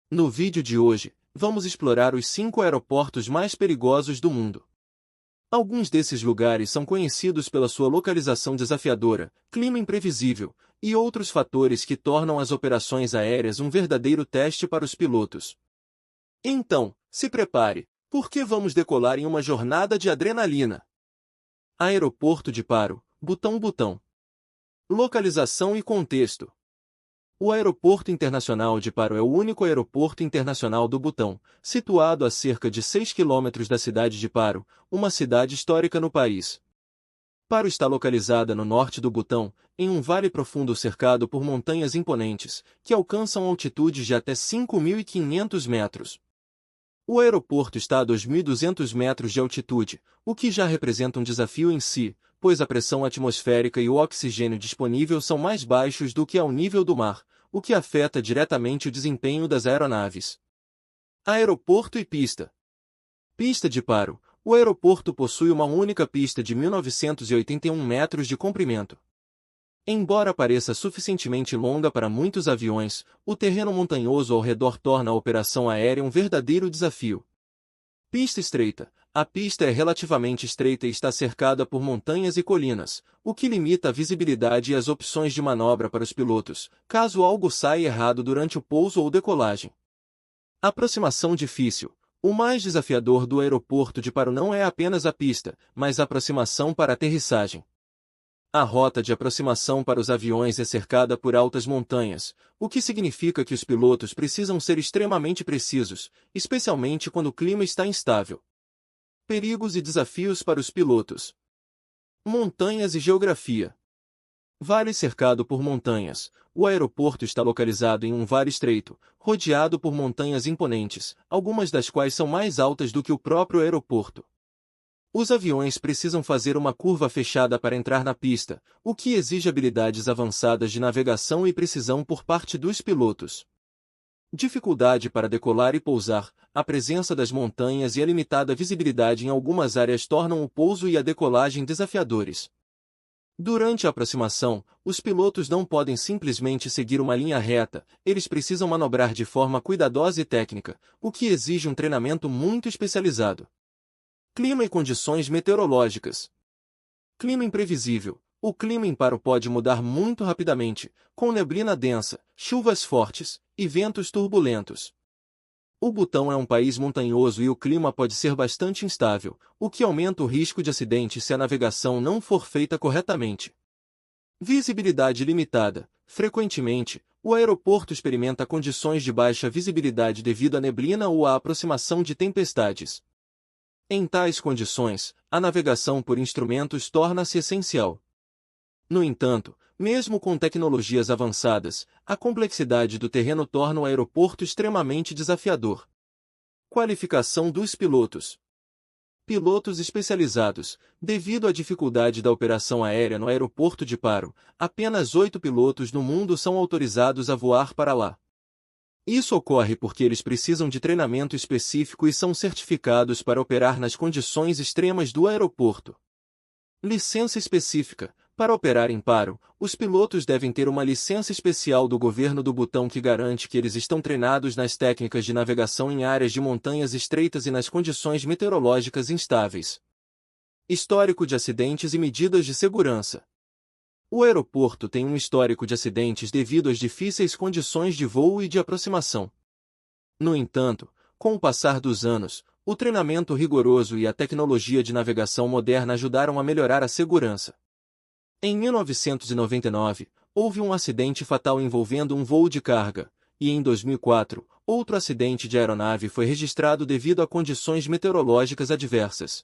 No vídeo de hoje, vamos explorar os 5 aeroportos mais perigosos do mundo. Alguns desses lugares são conhecidos pela sua localização desafiadora, clima imprevisível, e outros fatores que tornam as operações aéreas um verdadeiro teste para os pilotos. Então, se prepare, porque vamos decolar em uma jornada de adrenalina. Aeroporto de Paro, Butão. Localização e contexto. O Aeroporto Internacional de Paro é o único aeroporto internacional do Butão, situado a cerca de 6 quilômetros da cidade de Paro, uma cidade histórica no país. Paro está localizada no norte do Butão, em um vale profundo cercado por montanhas imponentes, que alcançam altitudes de até 5.500 metros. O aeroporto está a 2.200 metros de altitude, o que já representa um desafio em si, pois a pressão atmosférica e o oxigênio disponível são mais baixos do que ao nível do mar, o que afeta diretamente o desempenho das aeronaves. Aeroporto e pista. Pista de Paro. O aeroporto possui uma única pista de 1.981 metros de comprimento. Embora pareça suficientemente longa para muitos aviões, o terreno montanhoso ao redor torna a operação aérea um verdadeiro desafio. Pista estreita. A pista é relativamente estreita e está cercada por montanhas e colinas, o que limita a visibilidade e as opções de manobra para os pilotos, caso algo saia errado durante o pouso ou decolagem. Aproximação difícil. O mais desafiador do aeroporto de Paro não é apenas a pista, mas a aproximação para a aterrissagem. A rota de aproximação para os aviões é cercada por altas montanhas, o que significa que os pilotos precisam ser extremamente precisos, especialmente quando o clima está instável. Perigos e desafios para os pilotos. Montanhas e geografia. Vale cercado por montanhas. O aeroporto está localizado em um vale estreito, rodeado por montanhas imponentes, algumas das quais são mais altas do que o próprio aeroporto. Os aviões precisam fazer uma curva fechada para entrar na pista, o que exige habilidades avançadas de navegação e precisão por parte dos pilotos. Dificuldade para decolar e pousar. A presença das montanhas e a limitada visibilidade em algumas áreas tornam o pouso e a decolagem desafiadores. Durante a aproximação, os pilotos não podem simplesmente seguir uma linha reta, eles precisam manobrar de forma cuidadosa e técnica, o que exige um treinamento muito especializado. Clima e condições meteorológicas. Clima imprevisível. O clima em Paro pode mudar muito rapidamente, com neblina densa, chuvas fortes e ventos turbulentos. O Butão é um país montanhoso e o clima pode ser bastante instável, o que aumenta o risco de acidentes se a navegação não for feita corretamente. Visibilidade limitada. Frequentemente, o aeroporto experimenta condições de baixa visibilidade devido à neblina ou à aproximação de tempestades. Em tais condições, a navegação por instrumentos torna-se essencial. No entanto, mesmo com tecnologias avançadas, a complexidade do terreno torna o aeroporto extremamente desafiador. Qualificação dos pilotos. Pilotos especializados. Devido à dificuldade da operação aérea no aeroporto de Paro, apenas 8 pilotos no mundo são autorizados a voar para lá. Isso ocorre porque eles precisam de treinamento específico e são certificados para operar nas condições extremas do aeroporto. Licença específica. Para operar em Paro, os pilotos devem ter uma licença especial do governo do Butão que garante que eles estão treinados nas técnicas de navegação em áreas de montanhas estreitas e nas condições meteorológicas instáveis. Histórico de acidentes e medidas de segurança. O aeroporto tem um histórico de acidentes devido às difíceis condições de voo e de aproximação. No entanto, com o passar dos anos, o treinamento rigoroso e a tecnologia de navegação moderna ajudaram a melhorar a segurança. Em 1999, houve um acidente fatal envolvendo um voo de carga, e em 2004, outro acidente de aeronave foi registrado devido a condições meteorológicas adversas.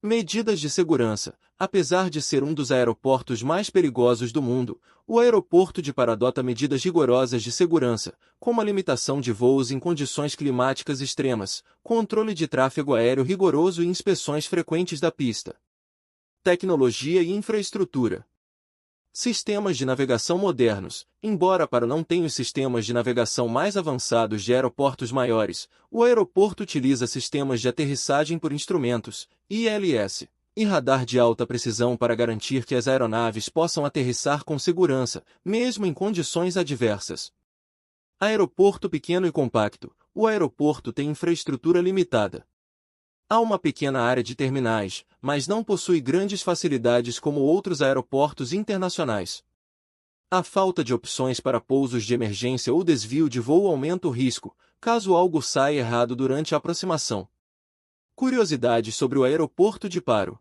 Medidas de segurança. Apesar de ser um dos aeroportos mais perigosos do mundo, o aeroporto de Paro adota medidas rigorosas de segurança, como a limitação de voos em condições climáticas extremas, controle de tráfego aéreo rigoroso e inspeções frequentes da pista. Tecnologia e infraestrutura. Sistemas de navegação modernos. Embora Paro não tenha os sistemas de navegação mais avançados de aeroportos maiores, o aeroporto utiliza sistemas de aterrissagem por instrumentos, ILS, e radar de alta precisão para garantir que as aeronaves possam aterrissar com segurança, mesmo em condições adversas. Aeroporto pequeno e compacto. O aeroporto tem infraestrutura limitada. Há uma pequena área de terminais, mas não possui grandes facilidades como outros aeroportos internacionais. A falta de opções para pousos de emergência ou desvio de voo aumenta o risco, caso algo saia errado durante a aproximação. Curiosidades sobre o aeroporto de Paro.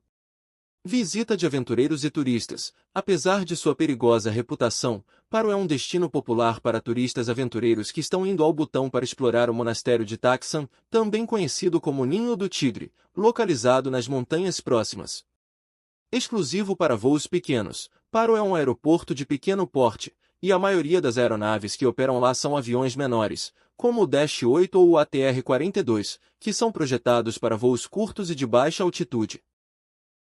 Visita de aventureiros e turistas. Apesar de sua perigosa reputação, Paro é um destino popular para turistas aventureiros que estão indo ao Butão para explorar o monastério de Taksan, também conhecido como Ninho do Tigre, localizado nas montanhas próximas. Exclusivo para voos pequenos, Paro é um aeroporto de pequeno porte, e a maioria das aeronaves que operam lá são aviões menores, como o Dash 8 ou o ATR-42, que são projetados para voos curtos e de baixa altitude.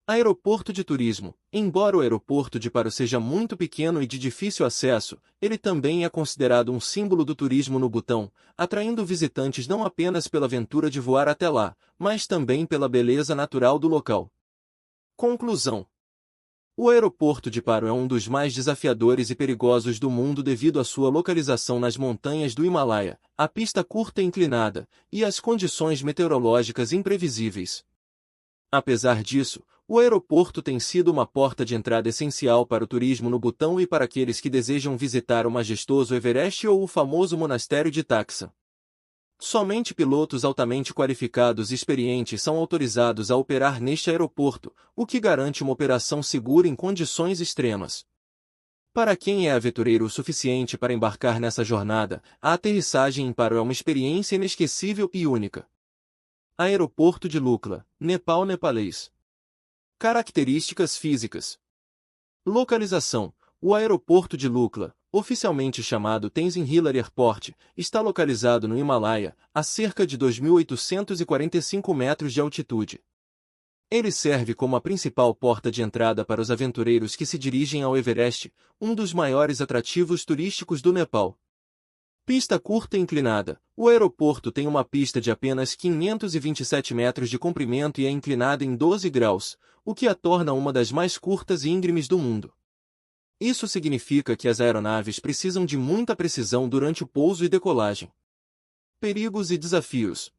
Aeroporto de turismo. Embora o aeroporto de Paro seja muito pequeno e de difícil acesso, ele também é considerado um símbolo do turismo no Butão, atraindo visitantes não apenas pela aventura de voar até lá, mas também pela beleza natural do local. Conclusão. O aeroporto de Paro é um dos mais desafiadores e perigosos do mundo devido à sua localização nas montanhas do Himalaia, a pista curta e inclinada, e as condições meteorológicas imprevisíveis. Apesar disso, o aeroporto tem sido uma porta de entrada essencial para o turismo no Butão e para aqueles que desejam visitar o majestoso Everest ou o famoso monastério de Taksan. Somente pilotos altamente qualificados e experientes são autorizados a operar neste aeroporto, o que garante uma operação segura em condições extremas. Para quem é aventureiro o suficiente para embarcar nessa jornada, a aterrissagem em Paro é uma experiência inesquecível e única. Aeroporto de Lukla, Nepal nepalês. Características físicas. Localização. O aeroporto de Lukla, oficialmente chamado Tenzin Hillary Airport, está localizado no Himalaia, a cerca de 2.845 metros de altitude. Ele serve como a principal porta de entrada para os aventureiros que se dirigem ao Everest, um dos maiores atrativos turísticos do Nepal. Pista curta e inclinada. O aeroporto tem uma pista de apenas 527 metros de comprimento e é inclinada em 12 graus, o que a torna uma das mais curtas e íngremes do mundo. Isso significa que as aeronaves precisam de muita precisão durante o pouso e decolagem. Perigos e desafios.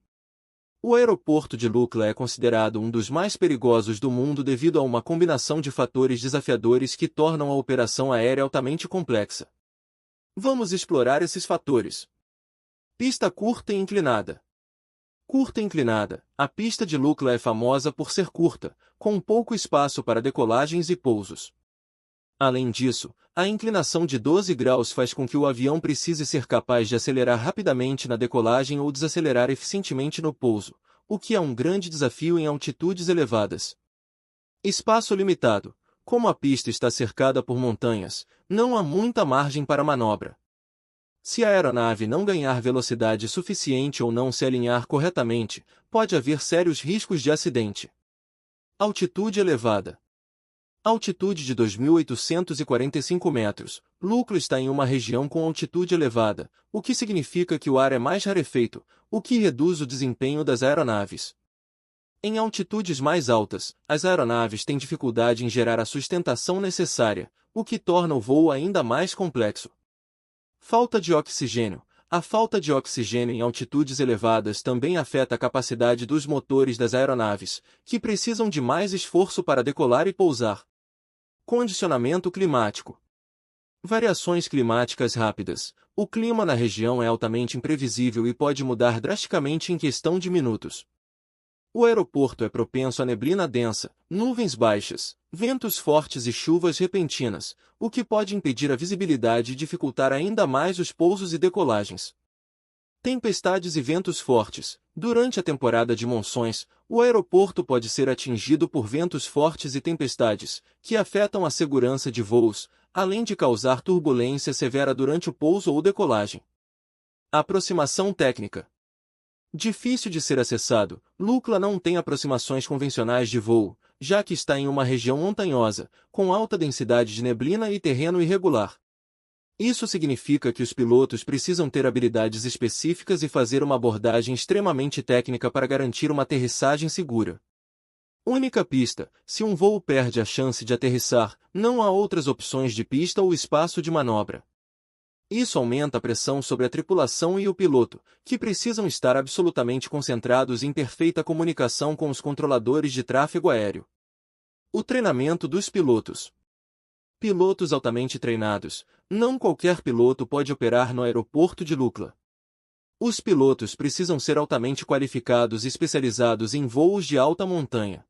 O aeroporto de Lukla é considerado um dos mais perigosos do mundo devido a uma combinação de fatores desafiadores que tornam a operação aérea altamente complexa. Vamos explorar esses fatores. Pista curta e inclinada. Curta e inclinada. A pista de Lukla é famosa por ser curta, com pouco espaço para decolagens e pousos. Além disso, a inclinação de 12 graus faz com que o avião precise ser capaz de acelerar rapidamente na decolagem ou desacelerar eficientemente no pouso, o que é um grande desafio em altitudes elevadas. Espaço limitado. Como a pista está cercada por montanhas, não há muita margem para manobra. Se a aeronave não ganhar velocidade suficiente ou não se alinhar corretamente, pode haver sérios riscos de acidente. Altitude elevada. Altitude de 2.845 metros. Lukla está em uma região com altitude elevada, o que significa que o ar é mais rarefeito, o que reduz o desempenho das aeronaves. Em altitudes mais altas, as aeronaves têm dificuldade em gerar a sustentação necessária, o que torna o voo ainda mais complexo. Falta de oxigênio. A falta de oxigênio em altitudes elevadas também afeta a capacidade dos motores das aeronaves, que precisam de mais esforço para decolar e pousar. Condicionamento climático. Variações climáticas rápidas. O clima na região é altamente imprevisível e pode mudar drasticamente em questão de minutos. O aeroporto é propenso a neblina densa, nuvens baixas, ventos fortes e chuvas repentinas, o que pode impedir a visibilidade e dificultar ainda mais os pousos e decolagens. Tempestades e ventos fortes. Durante a temporada de monções, o aeroporto pode ser atingido por ventos fortes e tempestades, que afetam a segurança de voos, além de causar turbulência severa durante o pouso ou decolagem. Aproximação técnica. Difícil de ser acessado, Lukla não tem aproximações convencionais de voo, já que está em uma região montanhosa, com alta densidade de neblina e terreno irregular. Isso significa que os pilotos precisam ter habilidades específicas e fazer uma abordagem extremamente técnica para garantir uma aterrissagem segura. Única pista. Se um voo perde a chance de aterrissar, não há outras opções de pista ou espaço de manobra. Isso aumenta a pressão sobre a tripulação e o piloto, que precisam estar absolutamente concentrados em perfeita comunicação com os controladores de tráfego aéreo. O treinamento dos pilotos. Pilotos altamente treinados. Não qualquer piloto pode operar no aeroporto de Lukla. Os pilotos precisam ser altamente qualificados e especializados em voos de alta montanha.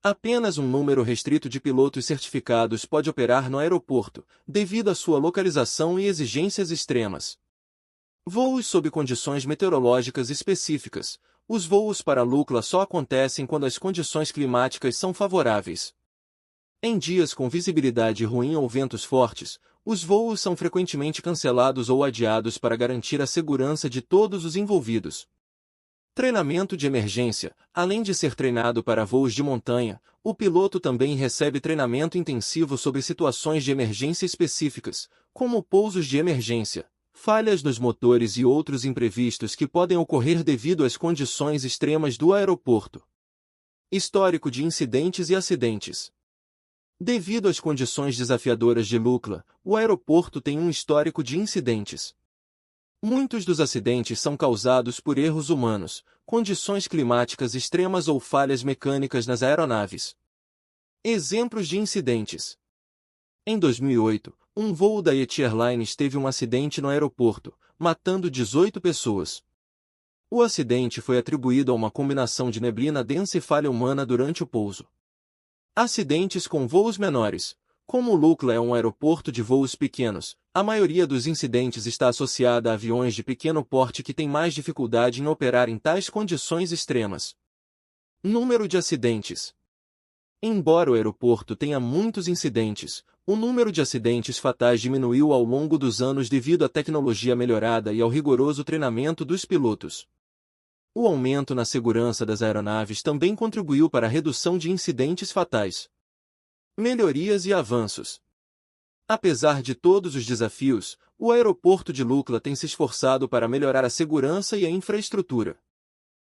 Apenas um número restrito de pilotos certificados pode operar no aeroporto, devido à sua localização e exigências extremas. Voos sob condições meteorológicas específicas. Os voos para Lukla só acontecem quando as condições climáticas são favoráveis. Em dias com visibilidade ruim ou ventos fortes, os voos são frequentemente cancelados ou adiados para garantir a segurança de todos os envolvidos. Treinamento de emergência. Além de ser treinado para voos de montanha, o piloto também recebe treinamento intensivo sobre situações de emergência específicas, como pousos de emergência, falhas nos motores e outros imprevistos que podem ocorrer devido às condições extremas do aeroporto. Histórico de incidentes e acidentes. Devido às condições desafiadoras de Lukla, o aeroporto tem um histórico de incidentes. Muitos dos acidentes são causados por erros humanos, condições climáticas extremas ou falhas mecânicas nas aeronaves. Exemplos de incidentes. Em 2008, um voo da Yeti Airlines teve um acidente no aeroporto, matando 18 pessoas. O acidente foi atribuído a uma combinação de neblina densa e falha humana durante o pouso. Acidentes com voos menores. Como Lukla é um aeroporto de voos pequenos, a maioria dos incidentes está associada a aviões de pequeno porte que têm mais dificuldade em operar em tais condições extremas. Número de acidentes. Embora o aeroporto tenha muitos incidentes, o número de acidentes fatais diminuiu ao longo dos anos devido à tecnologia melhorada e ao rigoroso treinamento dos pilotos. O aumento na segurança das aeronaves também contribuiu para a redução de incidentes fatais. Melhorias e avanços. Apesar de todos os desafios, o aeroporto de Lukla tem se esforçado para melhorar a segurança e a infraestrutura.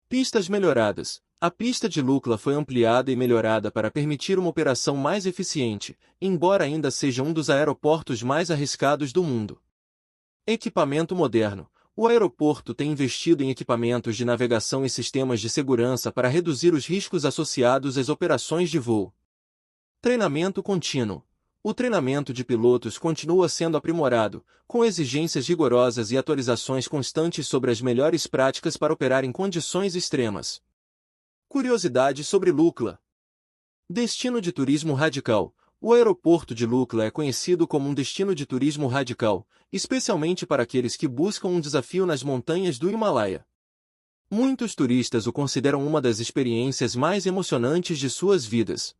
Pistas melhoradas. A pista de Lukla foi ampliada e melhorada para permitir uma operação mais eficiente, embora ainda seja um dos aeroportos mais arriscados do mundo. Equipamento moderno. O aeroporto tem investido em equipamentos de navegação e sistemas de segurança para reduzir os riscos associados às operações de voo. Treinamento contínuo. O treinamento de pilotos continua sendo aprimorado, com exigências rigorosas e atualizações constantes sobre as melhores práticas para operar em condições extremas. Curiosidade sobre Lukla. Destino de turismo radical. O aeroporto de Lukla é conhecido como um destino de turismo radical, especialmente para aqueles que buscam um desafio nas montanhas do Himalaia. Muitos turistas o consideram uma das experiências mais emocionantes de suas vidas.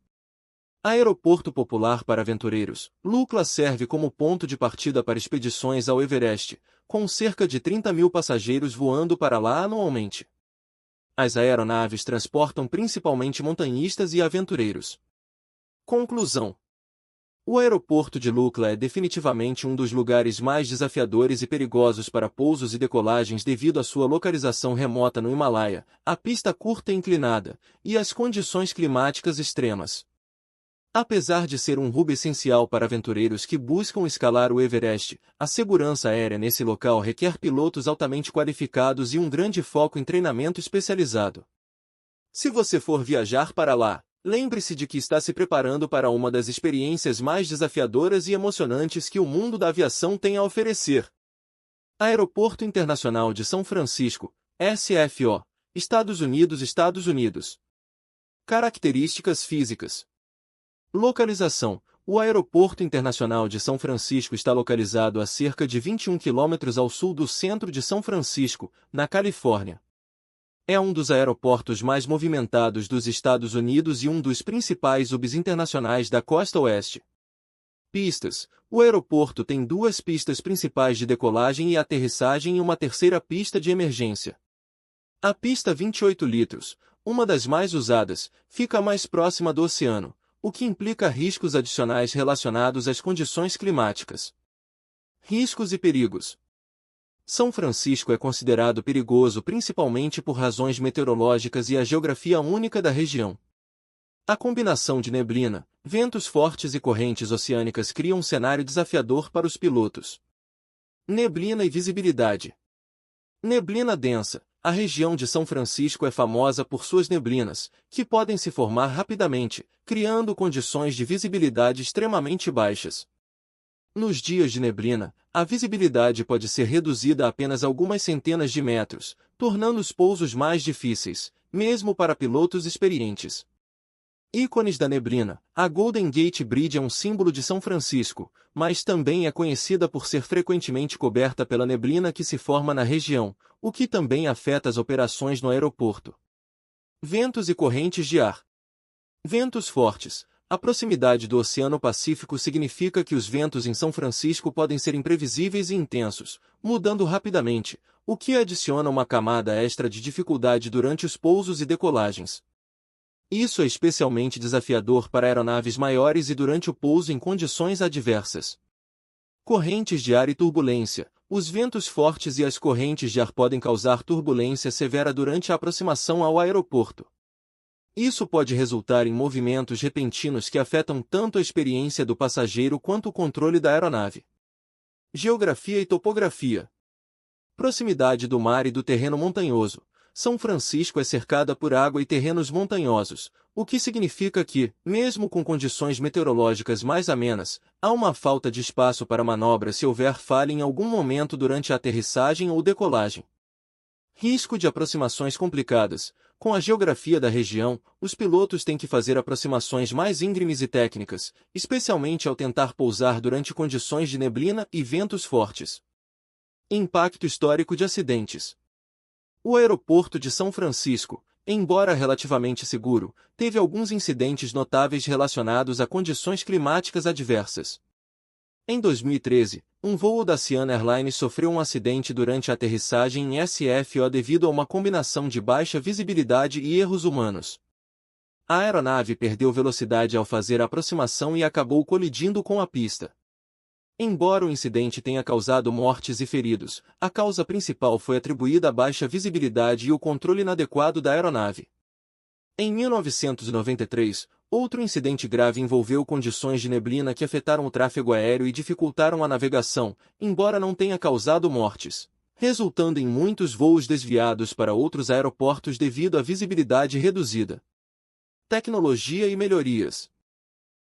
Aeroporto popular para aventureiros. Lukla serve como ponto de partida para expedições ao Everest, com cerca de 30.000 passageiros voando para lá anualmente. As aeronaves transportam principalmente montanhistas e aventureiros. Conclusão. O aeroporto de Lukla é definitivamente um dos lugares mais desafiadores e perigosos para pousos e decolagens devido à sua localização remota no Himalaia, a pista curta e inclinada, e às condições climáticas extremas. Apesar de ser um hub essencial para aventureiros que buscam escalar o Everest, a segurança aérea nesse local requer pilotos altamente qualificados e um grande foco em treinamento especializado. Se você for viajar para lá, lembre-se de que está se preparando para uma das experiências mais desafiadoras e emocionantes que o mundo da aviação tem a oferecer. Aeroporto Internacional de São Francisco, SFO, Estados Unidos, Estados Unidos. Características físicas. Localização. O Aeroporto Internacional de São Francisco está localizado a cerca de 21 quilômetros ao sul do centro de São Francisco, na Califórnia. É um dos aeroportos mais movimentados dos Estados Unidos e um dos principais hubs internacionais da costa oeste. Pistas. O aeroporto tem duas pistas principais de decolagem e aterrissagem e uma terceira pista de emergência. A pista 28 litros, uma das mais usadas, fica mais próxima do oceano, o que implica riscos adicionais relacionados às condições climáticas. Riscos e perigos. São Francisco é considerado perigoso principalmente por razões meteorológicas e a geografia única da região. A combinação de neblina, ventos fortes e correntes oceânicas cria um cenário desafiador para os pilotos. Neblina e visibilidade. Neblina densa. A região de São Francisco é famosa por suas neblinas, que podem se formar rapidamente, criando condições de visibilidade extremamente baixas. Nos dias de neblina, a visibilidade pode ser reduzida a apenas algumas centenas de metros, tornando os pousos mais difíceis, mesmo para pilotos experientes. Ícones da neblina. A Golden Gate Bridge é um símbolo de São Francisco, mas também é conhecida por ser frequentemente coberta pela neblina que se forma na região, o que também afeta as operações no aeroporto. Ventos e correntes de ar. Ventos fortes. A proximidade do Oceano Pacífico significa que os ventos em São Francisco podem ser imprevisíveis e intensos, mudando rapidamente, o que adiciona uma camada extra de dificuldade durante os pousos e decolagens. Isso é especialmente desafiador para aeronaves maiores e durante o pouso em condições adversas. Correntes de ar e turbulência. Os ventos fortes e as correntes de ar podem causar turbulência severa durante a aproximação ao aeroporto. Isso pode resultar em movimentos repentinos que afetam tanto a experiência do passageiro quanto o controle da aeronave. Geografia e topografia. Proximidade do mar e do terreno montanhoso. São Francisco é cercada por água e terrenos montanhosos, o que significa que, mesmo com condições meteorológicas mais amenas, há uma falta de espaço para manobra se houver falha em algum momento durante a aterrissagem ou decolagem. Risco de aproximações complicadas. Com a geografia da região, os pilotos têm que fazer aproximações mais íngremes e técnicas, especialmente ao tentar pousar durante condições de neblina e ventos fortes. Impacto histórico de acidentes. O aeroporto de São Francisco, embora relativamente seguro, teve alguns incidentes notáveis relacionados a condições climáticas adversas. Em 2013, um voo da Asiana Airlines sofreu um acidente durante a aterrissagem em SFO devido a uma combinação de baixa visibilidade e erros humanos. A aeronave perdeu velocidade ao fazer a aproximação e acabou colidindo com a pista. Embora o incidente tenha causado mortes e feridos, a causa principal foi atribuída à baixa visibilidade e o controle inadequado da aeronave. Em 1993, outro incidente grave envolveu condições de neblina que afetaram o tráfego aéreo e dificultaram a navegação, embora não tenha causado mortes, resultando em muitos voos desviados para outros aeroportos devido à visibilidade reduzida. Tecnologia e melhorias.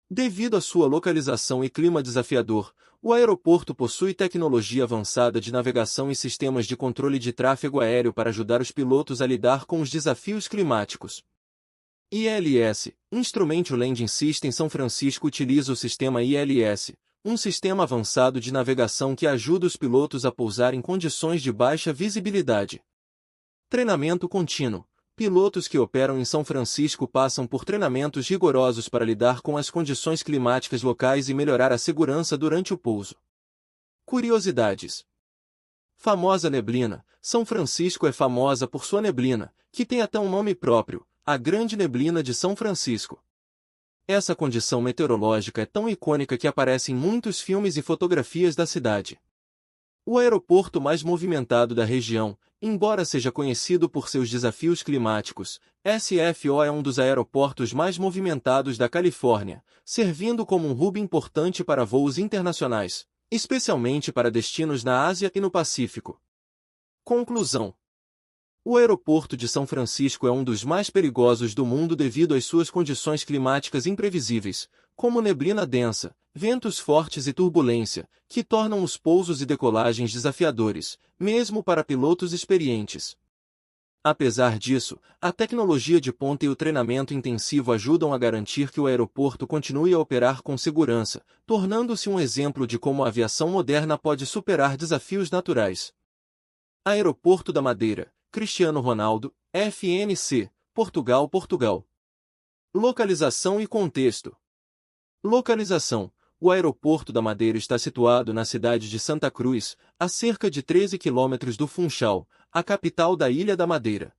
Devido à sua localização e clima desafiador, o aeroporto possui tecnologia avançada de navegação e sistemas de controle de tráfego aéreo para ajudar os pilotos a lidar com os desafios climáticos. ILS, Instrument Landing System São Francisco utiliza o sistema ILS, um sistema avançado de navegação que ajuda os pilotos a pousar em condições de baixa visibilidade. Treinamento contínuo. Pilotos que operam em São Francisco passam por treinamentos rigorosos para lidar com as condições climáticas locais e melhorar a segurança durante o pouso. Curiosidades. Famosa neblina. São Francisco é famosa por sua neblina, que tem até um nome próprio, a Grande Neblina de São Francisco. Essa condição meteorológica é tão icônica que aparece em muitos filmes e fotografias da cidade. O aeroporto mais movimentado da região, embora seja conhecido por seus desafios climáticos, SFO é um dos aeroportos mais movimentados da Califórnia, servindo como um hub importante para voos internacionais, especialmente para destinos na Ásia e no Pacífico. Conclusão. O aeroporto de São Francisco é um dos mais perigosos do mundo devido às suas condições climáticas imprevisíveis, como neblina densa, ventos fortes e turbulência, que tornam os pousos e decolagens desafiadores, mesmo para pilotos experientes. Apesar disso, a tecnologia de ponta e o treinamento intensivo ajudam a garantir que o aeroporto continue a operar com segurança, tornando-se um exemplo de como a aviação moderna pode superar desafios naturais. Aeroporto da Madeira, Cristiano Ronaldo, FNC, Portugal, Portugal. Localização e contexto. Localização. O aeroporto da Madeira está situado na cidade de Santa Cruz, a cerca de 13 quilômetros do Funchal, a capital da Ilha da Madeira.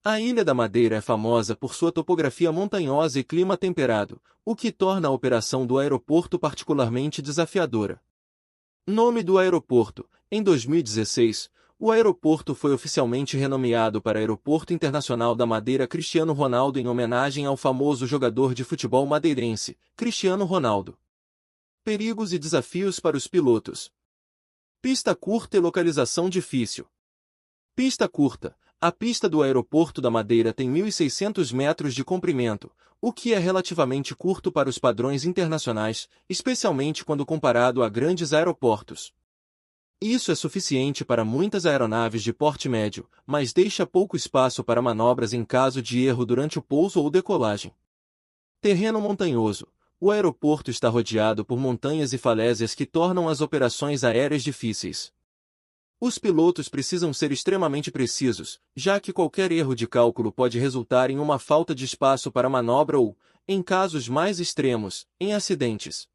A Ilha da Madeira é famosa por sua topografia montanhosa e clima temperado, o que torna a operação do aeroporto particularmente desafiadora. Nome do aeroporto. Em 2016, o aeroporto foi oficialmente renomeado para Aeroporto Internacional da Madeira Cristiano Ronaldo em homenagem ao famoso jogador de futebol madeirense, Cristiano Ronaldo. Perigos e desafios para os pilotos. Pista curta e localização difícil. Pista curta. A pista do Aeroporto da Madeira tem 1.600 metros de comprimento, o que é relativamente curto para os padrões internacionais, especialmente quando comparado a grandes aeroportos. Isso é suficiente para muitas aeronaves de porte médio, mas deixa pouco espaço para manobras em caso de erro durante o pouso ou decolagem. Terreno montanhoso. O aeroporto está rodeado por montanhas e falésias que tornam as operações aéreas difíceis. Os pilotos precisam ser extremamente precisos, já que qualquer erro de cálculo pode resultar em uma falta de espaço para manobra ou, em casos mais extremos, em acidentes.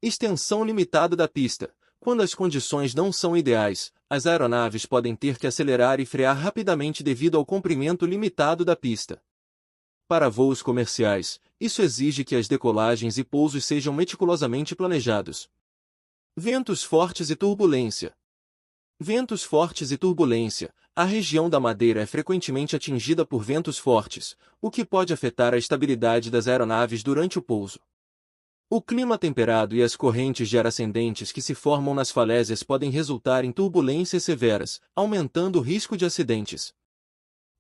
Extensão limitada da pista. Quando as condições não são ideais, as aeronaves podem ter que acelerar e frear rapidamente devido ao comprimento limitado da pista. Para voos comerciais, isso exige que as decolagens e pousos sejam meticulosamente planejados. Ventos fortes e turbulência. Ventos fortes e turbulência. A região da Madeira é frequentemente atingida por ventos fortes, o que pode afetar a estabilidade das aeronaves durante o pouso. O clima temperado e as correntes de ar ascendentes que se formam nas falésias podem resultar em turbulências severas, aumentando o risco de acidentes.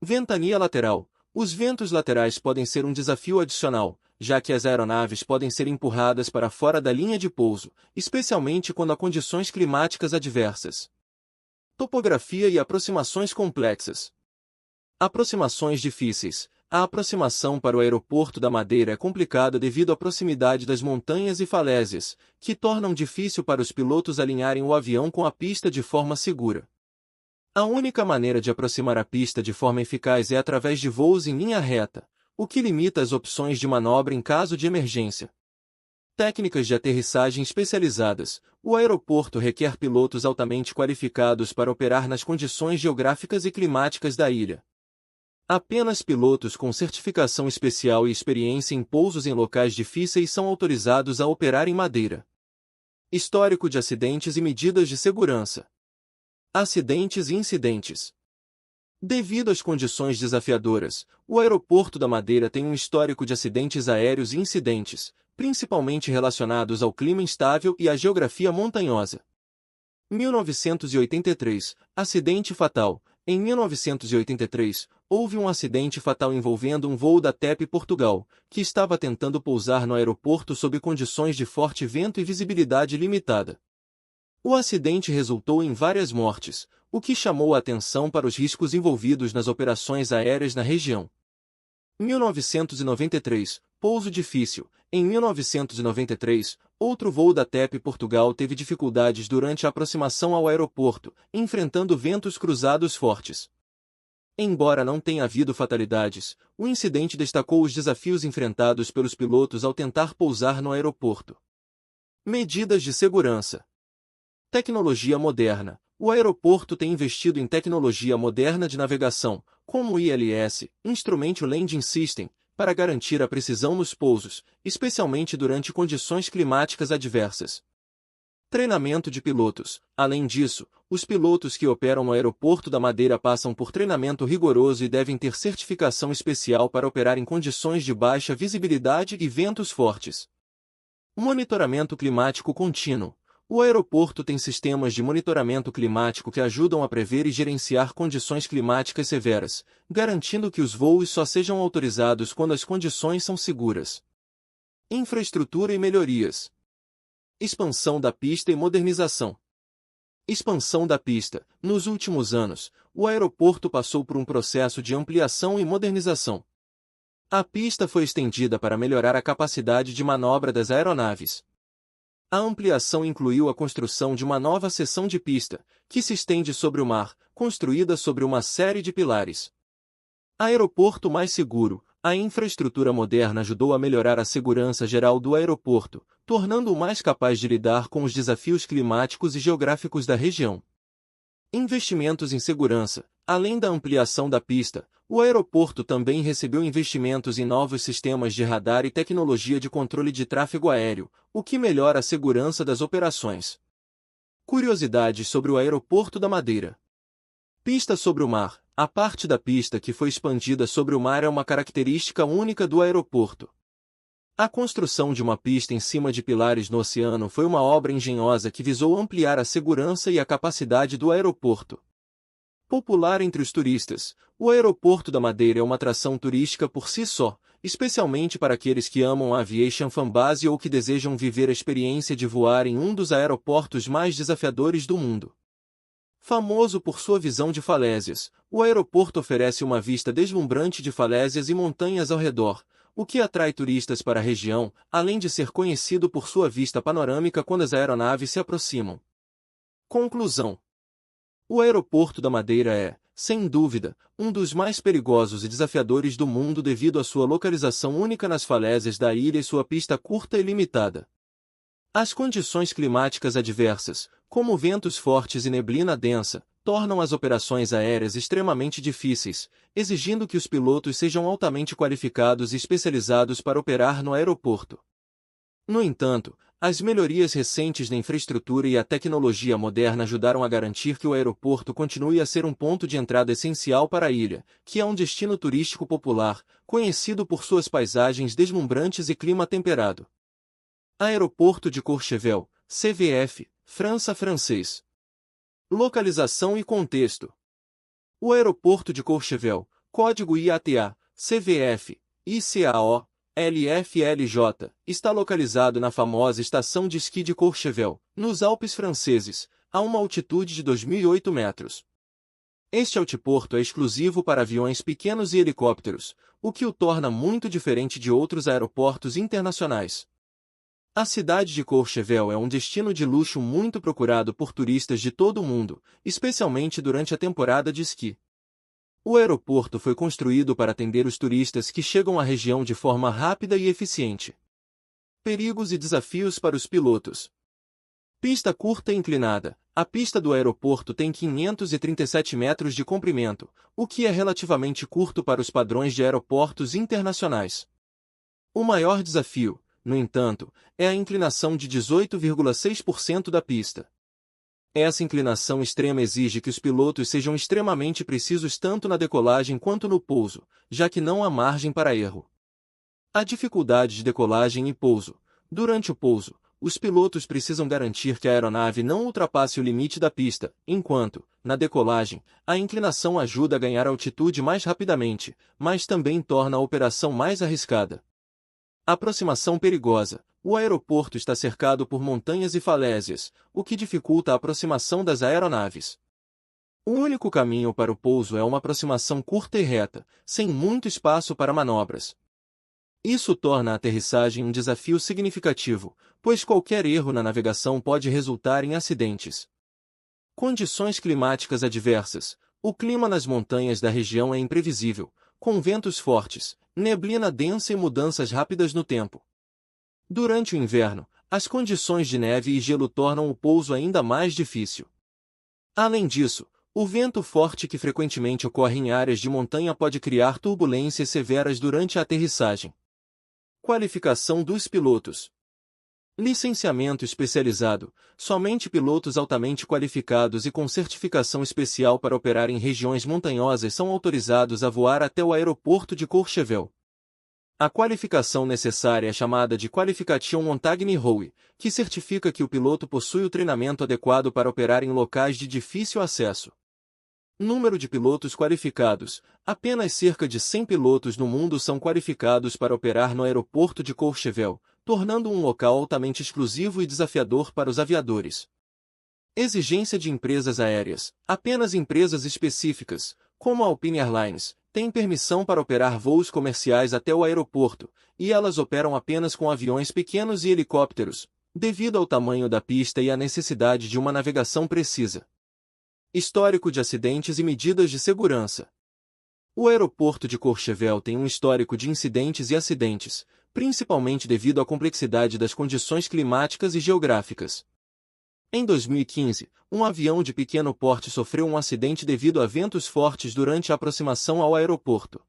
Ventania lateral. Os ventos laterais podem ser um desafio adicional, já que as aeronaves podem ser empurradas para fora da linha de pouso, especialmente quando há condições climáticas adversas. Topografia e aproximações complexas. Aproximações difíceis. A aproximação para o Aeroporto da Madeira é complicada devido à proximidade das montanhas e falésias, que tornam difícil para os pilotos alinharem o avião com a pista de forma segura. A única maneira de aproximar a pista de forma eficaz é através de voos em linha reta, o que limita as opções de manobra em caso de emergência. Técnicas de aterrissagem especializadas. O aeroporto requer pilotos altamente qualificados para operar nas condições geográficas e climáticas da ilha. Apenas pilotos com certificação especial e experiência em pousos em locais difíceis são autorizados a operar em Madeira. Histórico de acidentes e medidas de segurança. Acidentes e incidentes. Devido às condições desafiadoras, o Aeroporto da Madeira tem um histórico de acidentes aéreos e incidentes, principalmente relacionados ao clima instável e à geografia montanhosa. 1983, acidente fatal. Em 1983, houve um acidente fatal envolvendo um voo da TAP Portugal, que estava tentando pousar no aeroporto sob condições de forte vento e visibilidade limitada. O acidente resultou em várias mortes, o que chamou a atenção para os riscos envolvidos nas operações aéreas na região. 1993, pouso difícil. Em 1993, outro voo da TAP Portugal teve dificuldades durante a aproximação ao aeroporto, enfrentando ventos cruzados fortes. Embora não tenha havido fatalidades, o incidente destacou os desafios enfrentados pelos pilotos ao tentar pousar no aeroporto. Medidas de segurança. Tecnologia moderna. O aeroporto tem investido em tecnologia moderna de navegação, como o ILS, Instrument Landing System, para garantir a precisão nos pousos, especialmente durante condições climáticas adversas. Treinamento de pilotos. Além disso, os pilotos que operam no Aeroporto da Madeira passam por treinamento rigoroso e devem ter certificação especial para operar em condições de baixa visibilidade e ventos fortes. Monitoramento climático contínuo. O aeroporto tem sistemas de monitoramento climático que ajudam a prever e gerenciar condições climáticas severas, garantindo que os voos só sejam autorizados quando as condições são seguras. Infraestrutura e melhorias. Expansão da pista e modernização. Expansão da pista. Nos últimos anos, o aeroporto passou por um processo de ampliação e modernização. A pista foi estendida para melhorar a capacidade de manobra das aeronaves. A ampliação incluiu a construção de uma nova seção de pista, que se estende sobre o mar, construída sobre uma série de pilares. Aeroporto mais seguro. A infraestrutura moderna ajudou a melhorar a segurança geral do aeroporto, tornando-o mais capaz de lidar com os desafios climáticos e geográficos da região. Investimentos em segurança. Além da ampliação da pista, o aeroporto também recebeu investimentos em novos sistemas de radar e tecnologia de controle de tráfego aéreo, o que melhora a segurança das operações. Curiosidades sobre o Aeroporto da Madeira. Pista sobre o mar. A parte da pista que foi expandida sobre o mar é uma característica única do aeroporto. A construção de uma pista em cima de pilares no oceano foi uma obra engenhosa que visou ampliar a segurança e a capacidade do aeroporto. Popular entre os turistas, o Aeroporto da Madeira é uma atração turística por si só, especialmente para aqueles que amam a aviation fanbase ou que desejam viver a experiência de voar em um dos aeroportos mais desafiadores do mundo. Famoso por sua visão de falésias, o aeroporto oferece uma vista deslumbrante de falésias e montanhas ao redor, o que atrai turistas para a região, além de ser conhecido por sua vista panorâmica quando as aeronaves se aproximam. Conclusão: o Aeroporto da Madeira é, sem dúvida, um dos mais perigosos e desafiadores do mundo devido à sua localização única nas falésias da ilha e sua pista curta e limitada. As condições climáticas adversas, como ventos fortes e neblina densa, tornam as operações aéreas extremamente difíceis, exigindo que os pilotos sejam altamente qualificados e especializados para operar no aeroporto. No entanto, as melhorias recentes na infraestrutura e a tecnologia moderna ajudaram a garantir que o aeroporto continue a ser um ponto de entrada essencial para a ilha, que é um destino turístico popular, conhecido por suas paisagens deslumbrantes e clima temperado. Aeroporto de Courchevel, CVF, França francês. Localização e contexto. O aeroporto de Courchevel, código IATA, CVF, ICAO, LFLJ, está localizado na famosa estação de esqui de Courchevel, nos Alpes franceses, a uma altitude de 2.008 metros. Este altiporto é exclusivo para aviões pequenos e helicópteros, o que o torna muito diferente de outros aeroportos internacionais. A cidade de Courchevel é um destino de luxo muito procurado por turistas de todo o mundo, especialmente durante a temporada de esqui. O aeroporto foi construído para atender os turistas que chegam à região de forma rápida e eficiente. Perigos e desafios para os pilotos. Pista curta e inclinada. A pista do aeroporto tem 537 metros de comprimento, o que é relativamente curto para os padrões de aeroportos internacionais. O maior desafio, no entanto, é a inclinação de 18,6% da pista. Essa inclinação extrema exige que os pilotos sejam extremamente precisos tanto na decolagem quanto no pouso, já que não há margem para erro. A dificuldade de decolagem e pouso. Durante o pouso, os pilotos precisam garantir que a aeronave não ultrapasse o limite da pista, enquanto, na decolagem, a inclinação ajuda a ganhar altitude mais rapidamente, mas também torna a operação mais arriscada. Aproximação perigosa. O aeroporto está cercado por montanhas e falésias, o que dificulta a aproximação das aeronaves. O único caminho para o pouso é uma aproximação curta e reta, sem muito espaço para manobras. Isso torna a aterrissagem um desafio significativo, pois qualquer erro na navegação pode resultar em acidentes. Condições climáticas adversas. O clima nas montanhas da região é imprevisível, com ventos fortes, neblina densa e mudanças rápidas no tempo. Durante o inverno, as condições de neve e gelo tornam o pouso ainda mais difícil. Além disso, o vento forte que frequentemente ocorre em áreas de montanha pode criar turbulências severas durante a aterrissagem. Qualificação dos pilotos. Licenciamento especializado. Somente pilotos altamente qualificados e com certificação especial para operar em regiões montanhosas são autorizados a voar até o aeroporto de Courchevel. A qualificação necessária é chamada de Qualification Montagne Howe, que certifica que o piloto possui o treinamento adequado para operar em locais de difícil acesso. Número de pilotos qualificados. Apenas cerca de 100 pilotos no mundo são qualificados para operar no aeroporto de Courchevel, tornando um local altamente exclusivo e desafiador para os aviadores. Exigência de empresas aéreas. Apenas empresas específicas, como a Alpine Airlines, têm permissão para operar voos comerciais até o aeroporto, e elas operam apenas com aviões pequenos e helicópteros, devido ao tamanho da pista e à necessidade de uma navegação precisa. Histórico de acidentes e medidas de segurança. O aeroporto de Courchevel tem um histórico de incidentes e acidentes, principalmente devido à complexidade das condições climáticas e geográficas. Em 2015, um avião de pequeno porte sofreu um acidente devido a ventos fortes durante a aproximação ao aeroporto.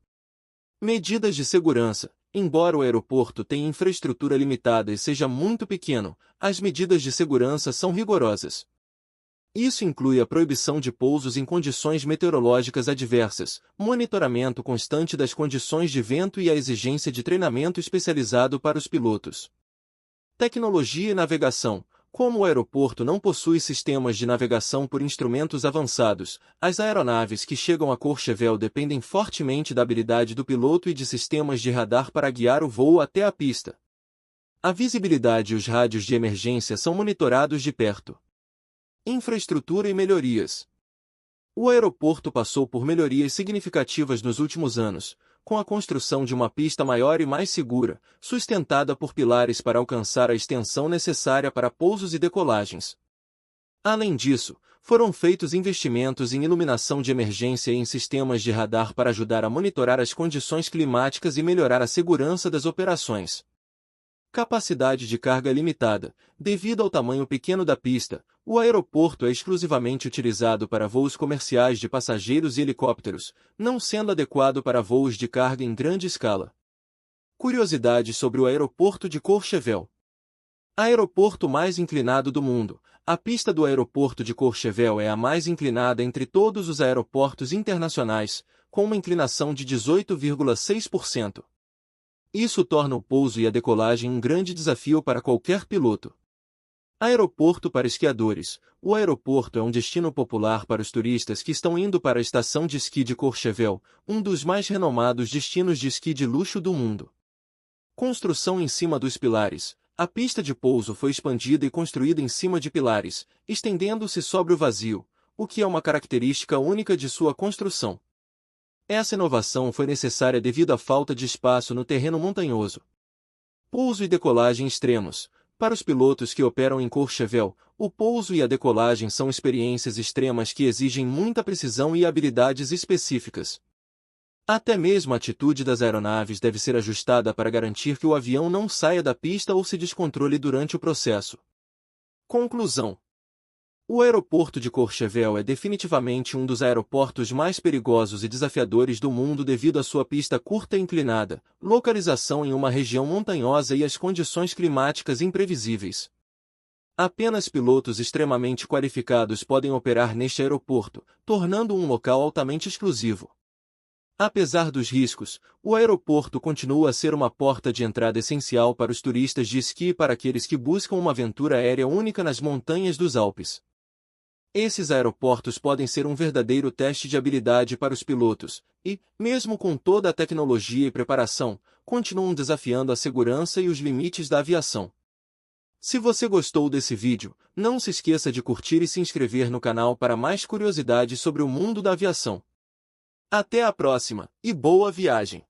Medidas de segurança. Embora o aeroporto tenha infraestrutura limitada e seja muito pequeno, as medidas de segurança são rigorosas. Isso inclui a proibição de pousos em condições meteorológicas adversas, monitoramento constante das condições de vento e a exigência de treinamento especializado para os pilotos. Tecnologia e navegação. Como o aeroporto não possui sistemas de navegação por instrumentos avançados, as aeronaves que chegam a Courchevel dependem fortemente da habilidade do piloto e de sistemas de radar para guiar o voo até a pista. A visibilidade e os rádios de emergência são monitorados de perto. Infraestrutura e melhorias. O aeroporto passou por melhorias significativas nos últimos anos, com a construção de uma pista maior e mais segura, sustentada por pilares para alcançar a extensão necessária para pousos e decolagens. Além disso, foram feitos investimentos em iluminação de emergência e em sistemas de radar para ajudar a monitorar as condições climáticas e melhorar a segurança das operações. Capacidade de carga limitada. Devido ao tamanho pequeno da pista, o aeroporto é exclusivamente utilizado para voos comerciais de passageiros e helicópteros, não sendo adequado para voos de carga em grande escala. Curiosidades sobre o aeroporto de Courchevel. Aeroporto mais inclinado do mundo. A pista do aeroporto de Courchevel é a mais inclinada entre todos os aeroportos internacionais, com uma inclinação de 18,6%. Isso torna o pouso e a decolagem um grande desafio para qualquer piloto. Aeroporto para esquiadores. O aeroporto é um destino popular para os turistas que estão indo para a estação de esqui de Courchevel, um dos mais renomados destinos de esqui de luxo do mundo. Construção em cima dos pilares. A pista de pouso foi expandida e construída em cima de pilares, estendendo-se sobre o vazio, o que é uma característica única de sua construção. Essa inovação foi necessária devido à falta de espaço no terreno montanhoso. Pouso e decolagem extremos. Para os pilotos que operam em Courchevel, o pouso e a decolagem são experiências extremas que exigem muita precisão e habilidades específicas. Até mesmo a atitude das aeronaves deve ser ajustada para garantir que o avião não saia da pista ou se descontrole durante o processo. Conclusão. O aeroporto de Courchevel é definitivamente um dos aeroportos mais perigosos e desafiadores do mundo devido à sua pista curta e inclinada, localização em uma região montanhosa e às condições climáticas imprevisíveis. Apenas pilotos extremamente qualificados podem operar neste aeroporto, tornando-o um local altamente exclusivo. Apesar dos riscos, o aeroporto continua a ser uma porta de entrada essencial para os turistas de esqui e para aqueles que buscam uma aventura aérea única nas montanhas dos Alpes. Esses aeroportos podem ser um verdadeiro teste de habilidade para os pilotos, e, mesmo com toda a tecnologia e preparação, continuam desafiando a segurança e os limites da aviação. Se você gostou desse vídeo, não se esqueça de curtir e se inscrever no canal para mais curiosidades sobre o mundo da aviação. Até a próxima, e boa viagem!